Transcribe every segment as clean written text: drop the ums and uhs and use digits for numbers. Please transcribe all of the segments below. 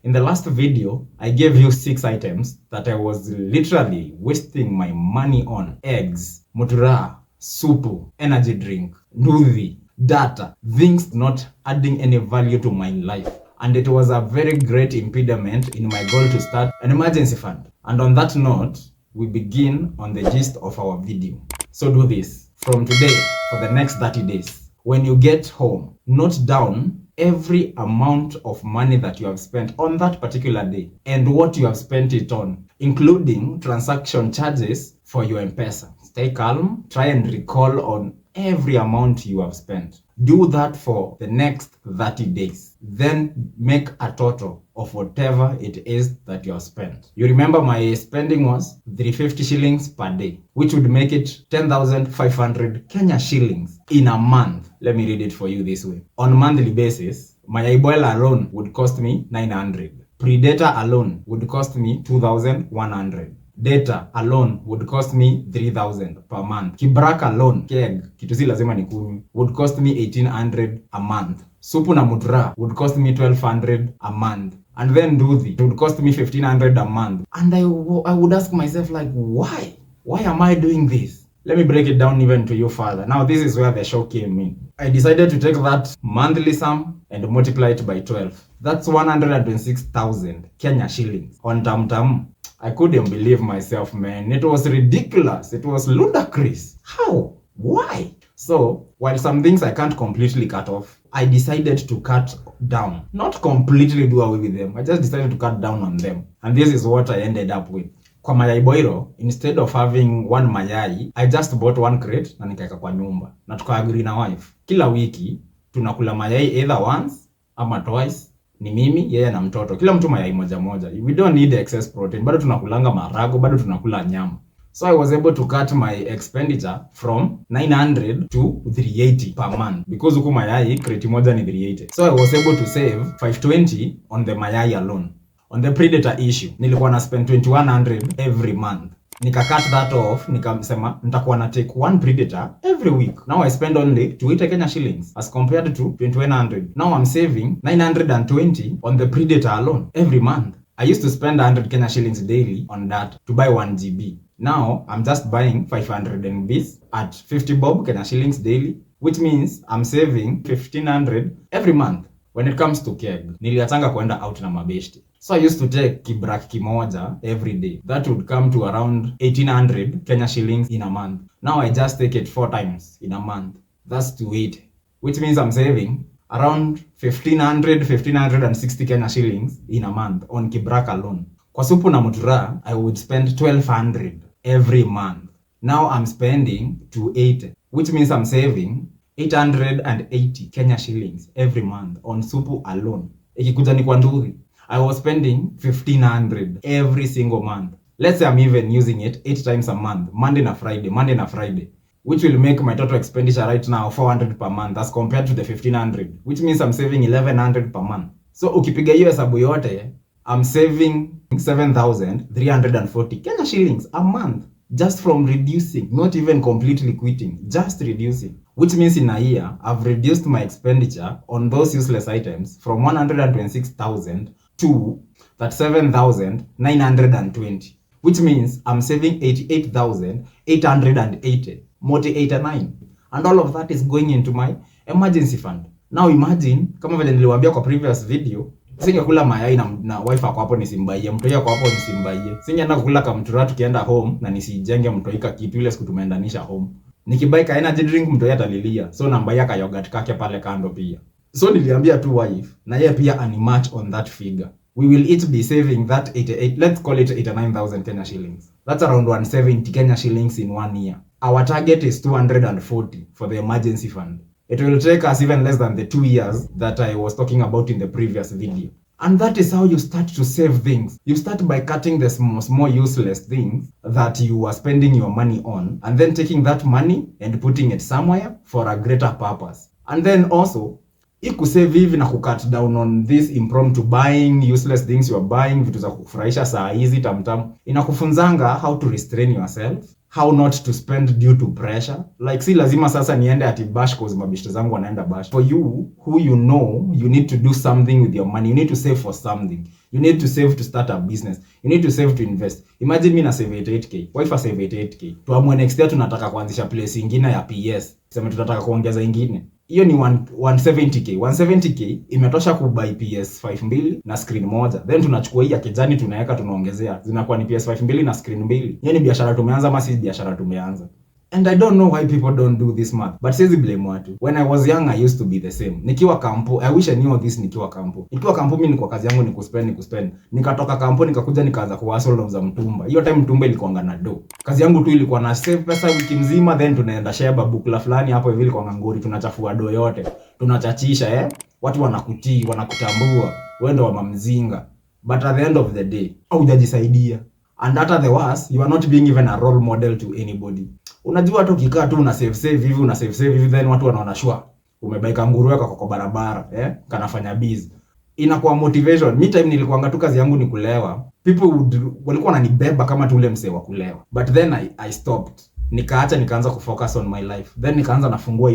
In the last video, I gave you 6 items that I was literally wasting my money on. Eggs, mutura, supu, energy drink, nduthi, data, things not adding any value to my life. And it was a very great impediment in my goal to start an emergency fund. And on that note, we begin on the gist of our video. So do this. From today, for the next 30 days, when you get home, note down every amount of money that you have spent on that particular day and what you have spent it on, including transaction charges for your M-Pesa. Stay calm, try and recall on every amount you have spent. Do that for the next 30 days. Then make a total of whatever it is that you have spent. You remember my spending was 350 shillings per day, which would make it 10,500 Kenya shillings in a month. Let me read it for you this way. On a monthly basis, my boil alone would cost me 900. Predator alone would cost me 2,100. Data alone would cost me 3,000 per month. Kibrak alone, keg, kitu si lazima ni kumi, would cost me 1,800 a month. Supu na mutura would cost me 1,200 a month. And then nduthi, it would cost me 1,500 a month. And I would ask myself, like, why? Why am I doing this? Let me break it down even to you further. Now, this is where the shock came in. I decided to take that monthly sum and multiply it by 12. That's 126,000 Kenya shillings on tam. I couldn't believe myself, man. It was ridiculous. It was ludicrous. How? Why? So, while some things I can't completely cut off, I decided to cut down. Not completely do away with them. I just decided to cut down on them. And this is what I ended up with. Kwa mayai boiro, instead of having one mayai, I just bought one crate na nikaeka kwa nyumba. Na tuka-agree na wife. Kila wiki, tunakula mayai either once ama twice. Ni mimi, yeye na mtoto. Kila mtu mayai moja moja. We don't need excess protein. Bado tunakulanga marago, bado tunakula nyama. So I was able to cut my expenditure from 900 to 380 per month. Because huku mayai, kreti moja ni 380. So I was able to save 520 on the mayai alone. On the predator issue, nilikuwa na spend 2,100 every month. Nika cut that off, nikasema nitakuwa na take one predator every week. Now I spend only 280 Kenya shillings as compared to 2,100. Now I'm saving 920 on the predator alone every month. I used to spend 100 Kenya shillings daily on that to buy 1 GB. Now I'm just buying 500 MBs at 50 bob Kenya shillings daily, which means I'm saving 1,500 every month. When it comes to keg, niliatanga kwenda out na mabeshte. So I used to take kibrak kimoja every day. That would come to around 1,800 Kenya shillings in a month. Now I just take it 4 times in a month. That's 280, which means I'm saving around 1,560 Kenya shillings in a month on kibrak alone. Kwa supu na mutura, I would spend 1,200 every month. Now I'm spending 280, which means I'm saving 880 Kenya shillings every month on supu alone. Ikikuja ni kwa nduthi, I was spending 1,500 every single month. Let's say I'm even using it 8 times a month, Monday na Friday, which will make my total expenditure right now 400 per month as compared to the 1,500, which means I'm saving 1,100 per month. So ukipiga hiyo hesabu yote, I'm saving 7,340 Kenya shillings a month just from reducing, not even completely quitting, just reducing. Which means in a year, I've reduced my expenditure on those useless items from 126,000 to that 7,920. Which means I'm saving 88,880, moti 89. And all of that is going into my emergency fund. Now imagine, kama vile niliwaambia kwa previous video, singekula mayai na wife ako hapo nisimbaie, mtoi ako hapo nisimbaie. Singeenda kukula kamtura tukienda home na nisijenge mtoika kitu ile siku tumeendanisha home. Nikibai ka energy drink mtoi atalilia. So nambaia ka yogurt kake pale kando pia. So niliambia tu wife na yeye pia animatch on that figure. We will each be saving that 88, let's call it 89,000 Kenya shillings. That's around 170 Kenya shillings in 1 year. Our target is 240 for the emergency fund. It will take us even less than the 2 years that I was talking about in the previous video. And that is how you start to save things. You start by cutting the small useless things that you are spending your money on, and then taking that money and putting it somewhere for a greater purpose. And then also, ikusave hivi na kucut down on this impromptu buying, useless things you are buying, vitu za kufurahisha saa hizi tamtam, inakufunzanga how to restrain yourself how not to spend due to pressure. Like si lazima sasa niende ati bash cause mabishto zangu wanaenda bash. For you who you know you need to do something with your money. You need to save for something. You need to save to start a business. You need to save to invest. Imagine mimi na save 88k. Wife save 88k. Tuamue next year tunataka kuanzisha place ingine ya PS. Sema tunataka kuongeza ingine. Hiyo ni 170k. 170k imetosha kubuy PS5 mbili na screen moja. Then tunachukua hii ya kijani tunaweka tunaongezea. Zinakuwa ni PS5 mbili na screen mbili. Hiyo ni biashara tumeanza ama si biashara tumeanza? And I don't know why people don't do this math. But siwezi blame watu. When I was young, I used to be the same. Nikiwa kampo, I wish I knew this nikiwa kampo. Nikiwa kampo mimi nilikuwa kazi yangu ni kuspend. Nikatoka kampo nikakuja nikaanza kuhustle za mtumba. Hiyo time mtumba ilikuwa na do. Kazi yangu tu ilikuwa na save pesa wiki mzima, then tunaenda share bukla fulani hapo hivi ilikuwa nganguri, tunachafua do yote. Tunachachisha watu wanakutii, wanakutambua. Wewe ndo wa mamzinga. But at the end of the day, hujajisaidia. And at the worst, you are not being even a role model to anybody. Unajua tu kikaa tu una save hivi then watu wanaona shwa umebaika nguruwe kwa barabara kanafanya biz. Inakuwa motivation. Me time nilikuanga tu kazi yangu ni kulewa. People walikuwa wananibeba kama tu ule msee wa kulewa. But then I stopped. Nikaacha nikaanza kufocus on my life. Then nikaanza nafungua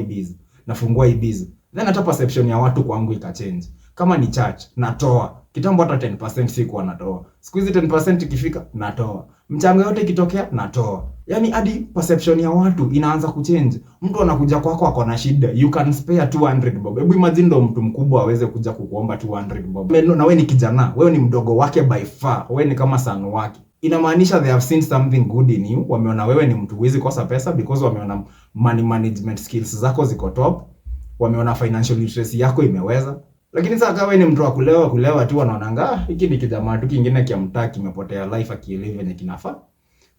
hii biz. Then hata perception ya watu kwangu ikachange. Kama ni church natoa. Kitambo hata 10% sikuwa natoa. Siku hizi 10% ikifika natoa. Mchango yote ikitokea natoa. Yani hadi perception ya watu inaanza kuchange. Mtu anakuja kwako ako na shida, you can spare 200 bob. Hebu imagine ndo mtu mkubwa aweze kuja kukuomba 200 bob. Na wewe ni kijana, wewe ni mdogo wake by far, wewe ni kama son wake. Inamaanisha they have seen something good in you. Wameona wewe ni mtu huwezi kosa pesa because wameona money management skills zako ziko top. Wameona financial literacy yako imeweza. Lakini sasa kama wewe ni mtu wa kulewa tu wanaonanga hiki ni kijamaa tu kingine kiamtaa kimepotea life akielewa venye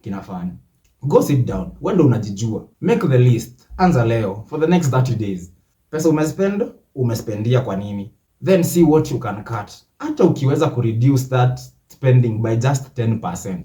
kinafanya. Go sit down. Wewe ndo unajijua. Make the list. Anza leo for the next 30 days. Pesa umespendia kwa nini? Then see what you can cut. Hata ukiweza kureduce that spending by just 10%.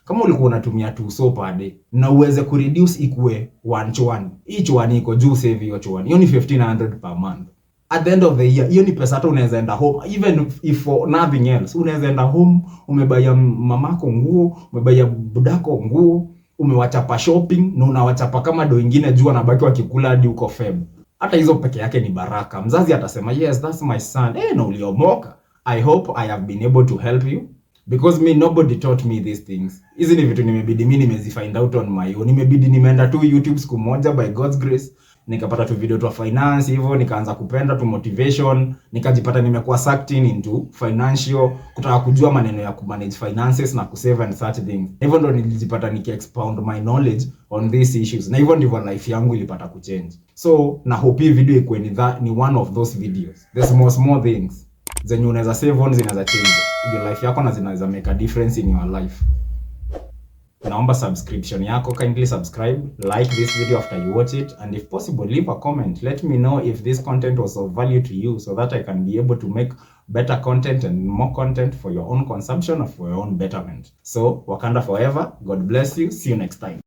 Kama ulikuwa unatumia 2 so per day na uweze kureduce ikue 1 chwani. Hii chwani iko juu save hiyo chwani. Hiyo ni 1500 per month. At the end of the year, hiyo ni pesa hata unaweza enda home, even if for nothing else. Unaweza enda home, umebaya mamako nguo, umebaya budako nguo, umewachapa shopping, na unawachapa kama do ingine juu anabaki wakikula hadi uko Feb. Hata hizo peke yake ni baraka. Mzazi atasema, yes, that's my son. Na uliomoka. I hope I have been able to help you. Because nobody taught me these things. Hizi ni vitu nimebidi mimi nimezifind out on my own. Nimebidi nimeenda tu YouTube siku moja by God's grace. Nikapata tu video tu finance hivyo, nikaanza kupenda tu motivation, nikajipata nimekuwa sucked into financial, kutaka kujua maneno ya kumanage finances na kusave and such things. Hivyo ndo nilijipata expound my knowledge on these issues. Na hivyo ndivyo life yangu ilipata kuchange. So, na hope hii video ikuwe ni one of those videos. The small things zenye unaweza save on zinaweza change your life yako na zinaweza make a difference in your life. Naomba subscription yako, kindly subscribe, like this video after you watch it, and if possible leave a comment. Let me know if this content was of value to you so that I can be able to make better content and more content for your own consumption or for your own betterment. So, Wakanda forever. God bless you. See you next time.